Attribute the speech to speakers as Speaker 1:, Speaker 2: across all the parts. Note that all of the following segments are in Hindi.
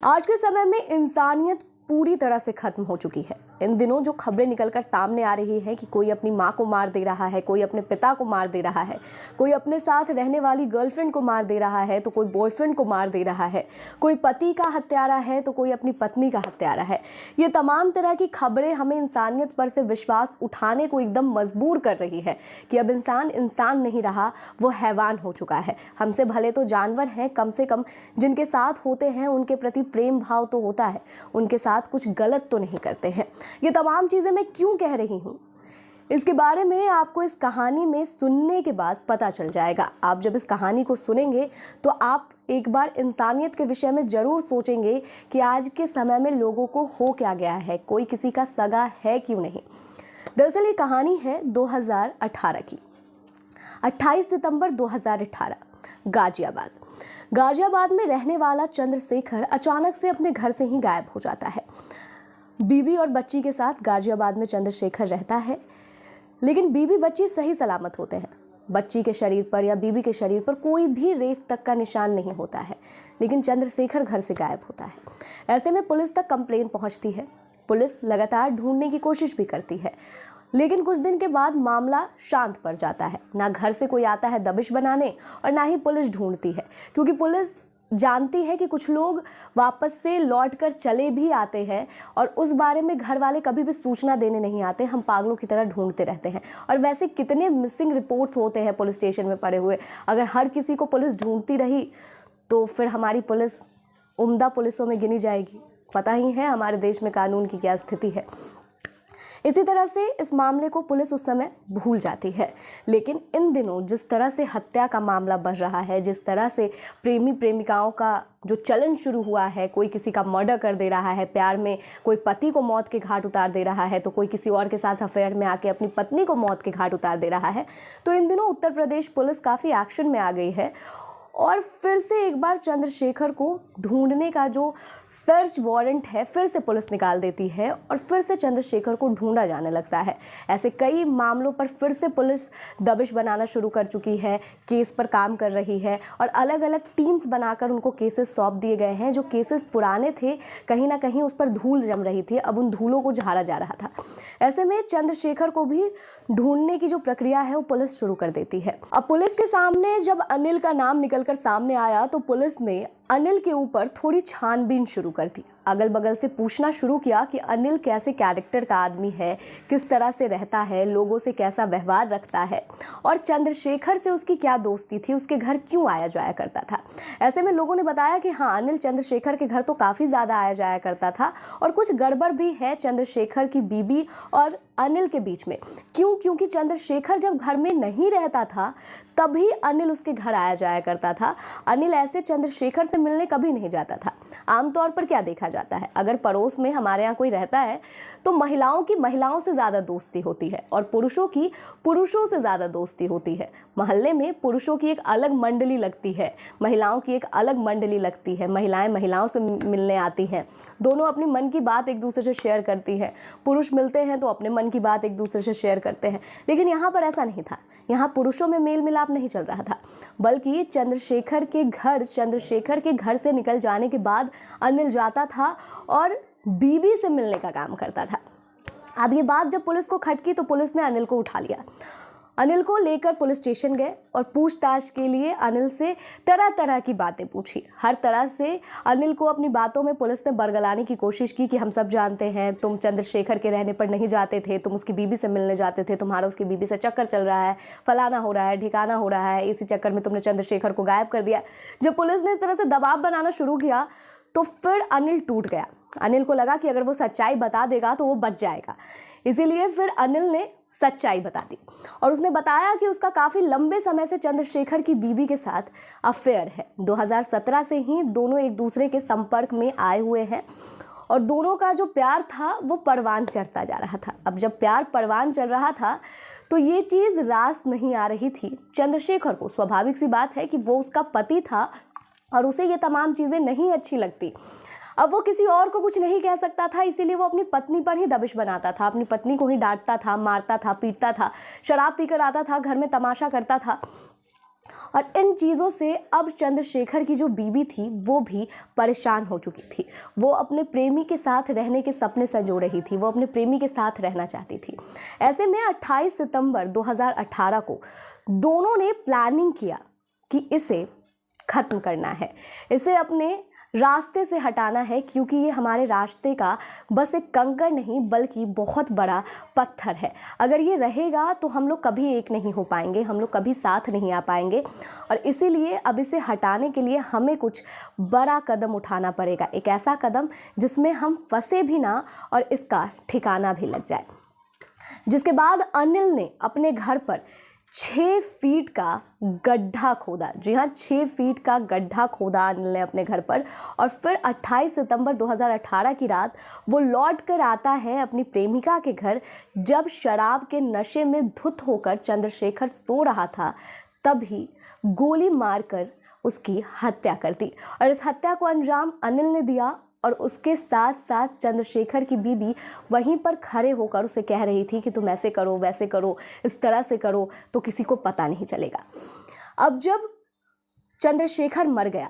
Speaker 1: आज के समय में इंसानियत पूरी तरह से खत्म हो चुकी है। इन दिनों जो खबरें निकलकर सामने आ रही हैं कि कोई अपनी माँ को मार दे रहा है, कोई अपने पिता को मार दे रहा है, कोई अपने साथ रहने वाली गर्लफ्रेंड को मार दे रहा है, तो कोई बॉयफ्रेंड को मार दे रहा है, कोई पति का हत्यारा है तो कोई अपनी पत्नी का हत्यारा है। ये तमाम तरह की खबरें हमें इंसानियत पर से विश्वास उठाने को एकदम मजबूर कर रही है कि अब इंसान इंसान नहीं रहा, वो हैवान हो चुका है। हमसे भले तो जानवर हैं, कम से कम जिनके साथ होते हैं उनके प्रति प्रेम भाव तो होता है, उनके साथ कुछ गलत तो नहीं करते हैं। ये तमाम चीज़ें मैं क्यों कह रही हूँ, इसके बारे में आपको इस कहानी में सुनने के बाद पता चल जाएगा। आप जब इस कहानी को सुनेंगे तो आप एक बार इंसानियत के विषय में ज़रूर सोचेंगे कि आज के समय में लोगों को हो क्या गया है, कोई किसी का सगा है क्यों नहीं। दरअसल ये कहानी है 2018 की। 28 सितंबर 2018 गाजियाबाद में रहने वाला चंद्रशेखर अचानक से अपने घर से ही गायब हो जाता है। बीवी और बच्ची के साथ गाजियाबाद में चंद्रशेखर रहता है, लेकिन बीवी बच्ची सही सलामत होते हैं। बच्ची के शरीर पर या बीवी के शरीर पर कोई भी रेत तक का निशान नहीं होता है, लेकिन चंद्रशेखर घर से गायब होता है। ऐसे में पुलिस तक कंप्लेन पहुंचती है। पुलिस लगातार ढूंढने की कोशिश भी करती है, लेकिन कुछ दिन के बाद मामला शांत पड़ जाता है। ना घर से कोई आता है दबिश बनाने और ना ही पुलिस ढूंढती है, क्योंकि पुलिस जानती है कि कुछ लोग वापस से लौटकर चले भी आते हैं और उस बारे में घर वाले कभी भी सूचना देने नहीं आते। हम पागलों की तरह ढूंढते रहते हैं। और वैसे कितने मिसिंग रिपोर्ट्स होते हैं पुलिस स्टेशन में पड़े हुए। अगर हर किसी को पुलिस ढूंढती रही तो फिर हमारी पुलिस उम्दा पुलिसों में गिनी जाएगी। पता ही है हमारे देश में कानून की क्या स्थिति है। इसी तरह से इस मामले को पुलिस उस समय भूल जाती है, लेकिन इन दिनों जिस तरह से हत्या का मामला बढ़ रहा है, जिस तरह से प्रेमी प्रेमिकाओं का जो चलन शुरू हुआ है, कोई किसी का मर्डर कर दे रहा है प्यार में, कोई पति को मौत के घाट उतार दे रहा है, तो कोई किसी और के साथ अफेयर में आके अपनी पत्नी को मौत के घाट उतार दे रहा है, तो इन दिनों उत्तर प्रदेश पुलिस काफ़ी एक्शन में आ गई है और फिर से एक बार चंद्रशेखर को ढूंढने का जो सर्च वारंट है फिर से पुलिस निकाल देती है और फिर से चंद्रशेखर को ढूंढा जाने लगता है। ऐसे कई मामलों पर फिर से पुलिस दबिश बनाना शुरू कर चुकी है, केस पर काम कर रही है और अलग अलग टीम्स बनाकर उनको केसेस सौंप दिए गए हैं। जो केसेस पुराने थे, कहीं ना कहीं उस पर धूल जम रही थी, अब उन धूलों को झाड़ा जा रहा था। ऐसे में चंद्रशेखर को भी ढूंढने की जो प्रक्रिया है वो पुलिस शुरू कर देती है। अब पुलिस के सामने जब अनिल का नाम निकलकर सामने आया तो पुलिस ने अनिल के ऊपर थोड़ी छानबीन शुरू कर दी। अगल बगल से पूछना शुरू किया कि अनिल कैसे कैरेक्टर का आदमी है, किस तरह से रहता है, लोगों से कैसा व्यवहार रखता है और चंद्रशेखर से उसकी क्या दोस्ती थी, उसके घर क्यों आया जाया करता था। ऐसे में लोगों ने बताया कि हाँ, अनिल चंद्रशेखर के घर तो काफ़ी ज़्यादा आया जाया करता था और कुछ गड़बड़ भी है चंद्रशेखर की बीबी और अनिल के बीच में। क्योंकि चंद्रशेखर जब घर में नहीं रहता था तभी अनिल उसके घर आया जाया करता था। अनिल ऐसे चंद्रशेखर से मिलने कभी नहीं जाता था। आमतौर पर क्या देखा जाता है, अगर पड़ोस में हमारे यहाँ कोई रहता है तो महिलाओं की महिलाओं से ज़्यादा दोस्ती होती है और पुरुषों की पुरुषों से ज़्यादा दोस्ती होती है। मोहल्ले में पुरुषों की एक अलग मंडली लगती है, महिलाओं की एक अलग मंडली लगती है। महिलाएं महिलाओं से मिलने आती हैं, दोनों अपनी मन की बात एक दूसरे से शेयर करती हैं। पुरुष मिलते हैं तो अपने मन की बात एक दूसरे से शेयर करते हैं। लेकिन यहाँ पर ऐसा नहीं था। यहाँ पुरुषों में मेल मिलाप नहीं चल रहा था, बल्कि चंद्रशेखर के घर से निकल जाने के बाद अनिल जाता था और बीबी से मिलने का काम करता था। अब ये बात जब पुलिस को खटकी तो पुलिस ने अनिल को उठा लिया। अनिल को लेकर पुलिस स्टेशन गए और पूछताछ के लिए अनिल से तरह तरह की बातें पूछी। हर तरह से अनिल को अपनी बातों में पुलिस ने बरगलाने की कोशिश की कि हम सब जानते हैं, तुम चंद्रशेखर के रहने पर नहीं जाते थे, तुम उसकी बीबी से मिलने जाते थे, तुम्हारा उसकी बीबी से चक्कर चल रहा है, फलाना हो रहा है, ठिकाना हो रहा है, इसी चक्कर में तुमने चंद्रशेखर को गायब कर दिया। जब पुलिस ने इस तरह से दबाव बनाना शुरू किया तो फिर अनिल टूट गया। अनिल को लगा कि अगर वो सच्चाई बता देगा तो वो बच जाएगा, इसीलिए फिर अनिल ने सच्चाई बता दी और उसने बताया कि उसका काफ़ी लंबे समय से चंद्रशेखर की बीवी के साथ अफेयर है। 2017 से ही दोनों एक दूसरे के संपर्क में आए हुए हैं और दोनों का जो प्यार था वो परवान चढ़ता जा रहा था। अब जब प्यार परवान चढ़ रहा था तो ये चीज़ रास नहीं आ रही थी चंद्रशेखर को। स्वाभाविक सी बात है कि वो उसका पति था और उसे ये तमाम चीज़ें नहीं अच्छी लगती। अब वो किसी और को कुछ नहीं कह सकता था, इसीलिए वो अपनी पत्नी पर ही दबिश बनाता था, अपनी पत्नी को ही डांटता था, मारता था, पीटता था, शराब पीकर आता था, घर में तमाशा करता था। और इन चीज़ों से अब चंद्रशेखर की जो बीवी थी वो भी परेशान हो चुकी थी। वो अपने प्रेमी के साथ रहने के सपने संजो रही थी, वो अपने प्रेमी के साथ रहना चाहती थी। ऐसे में 28 सितंबर 2018 को दोनों ने प्लानिंग किया कि इसे ख़त्म करना है, इसे अपने रास्ते से हटाना है, क्योंकि ये हमारे रास्ते का बस एक कंकड़ नहीं बल्कि बहुत बड़ा पत्थर है। अगर ये रहेगा तो हम लोग कभी एक नहीं हो पाएंगे, हम लोग कभी साथ नहीं आ पाएंगे। और इसीलिए अब इसे हटाने के लिए हमें कुछ बड़ा कदम उठाना पड़ेगा, एक ऐसा कदम जिसमें हम फंसे भी ना और इसका ठिकाना भी लग जाए। जिसके बाद अनिल ने अपने घर पर 6 फीट का गड्ढा खोदा। जी हाँ, 6 फीट का गड्ढा खोदा अनिल ने अपने घर पर। और फिर 28 सितंबर 2018 की रात वो लौट कर आता है अपनी प्रेमिका के घर। जब शराब के नशे में धुत होकर चंद्रशेखर सो रहा था, तभी गोली मारकर उसकी हत्या कर दी। और इस हत्या को अंजाम अनिल ने दिया। और उसके साथ साथ चंद्रशेखर की बीवी वहीं पर खड़े होकर उसे कह रही थी कि तुम ऐसे करो, वैसे करो, इस तरह से करो तो किसी को पता नहीं चलेगा। अब जब चंद्रशेखर मर गया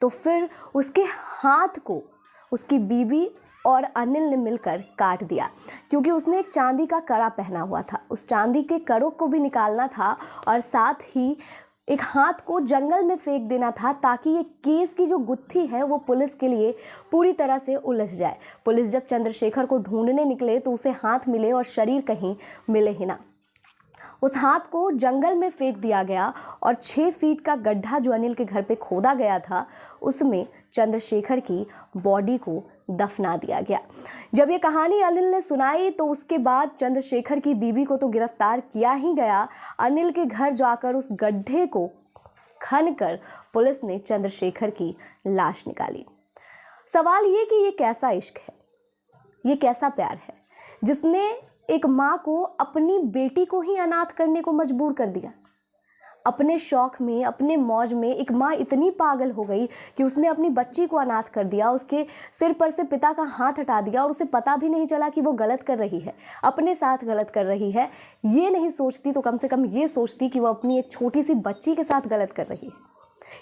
Speaker 1: तो फिर उसके हाथ को उसकी बीवी और अनिल ने मिलकर काट दिया, क्योंकि उसने एक चांदी का कड़ा पहना हुआ था। उस चांदी के कड़ों को भी निकालना था और साथ ही एक हाथ को जंगल में फेंक देना था, ताकि ये केस की जो गुत्थी है वो पुलिस के लिए पूरी तरह से उलझ जाए। पुलिस जब चंद्रशेखर को ढूंढने निकले तो उसे हाथ मिले और शरीर कहीं मिले ही ना। उस हाथ को जंगल में फेंक दिया गया और 6 फीट का गड्ढा जो अनिल के घर पे खोदा गया था, उसमें चंद्रशेखर की बॉडी को दफना दिया गया। जब ये कहानी अनिल ने सुनाई तो उसके बाद चंद्रशेखर की बीवी को तो गिरफ्तार किया ही गया, अनिल के घर जाकर उस गड्ढे को खनकर पुलिस ने चंद्रशेखर की लाश निकाली। सवाल ये कि ये कैसा इश्क है, ये कैसा प्यार है जिसने एक माँ को अपनी बेटी को ही अनाथ करने को मजबूर कर दिया। अपने शौक में, अपने मौज में एक माँ इतनी पागल हो गई कि उसने अपनी बच्ची को अनाथ कर दिया, उसके सिर पर से पिता का हाथ हटा दिया और उसे पता भी नहीं चला कि वो गलत कर रही है, अपने साथ गलत कर रही है। ये नहीं सोचती तो कम से कम ये सोचती कि वो अपनी एक छोटी सी बच्ची के साथ गलत कर रही है।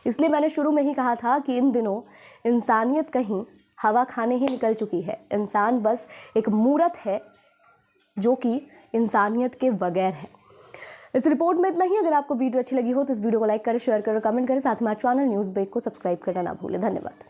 Speaker 1: इसलिए मैंने शुरू में ही कहा था कि इन दिनों इंसानियत कहीं हवा खाने ही निकल चुकी है। इंसान बस एक मूर्त है जो कि इंसानियत के बगैर है। इस रिपोर्ट में इतना ही। अगर आपको वीडियो अच्छी लगी हो तो इस वीडियो को लाइक करें, शेयर करें, कमेंट करें। साथ में चैनल न्यूज़ ब्रेक को सब्सक्राइब करना ना भूलें। धन्यवाद।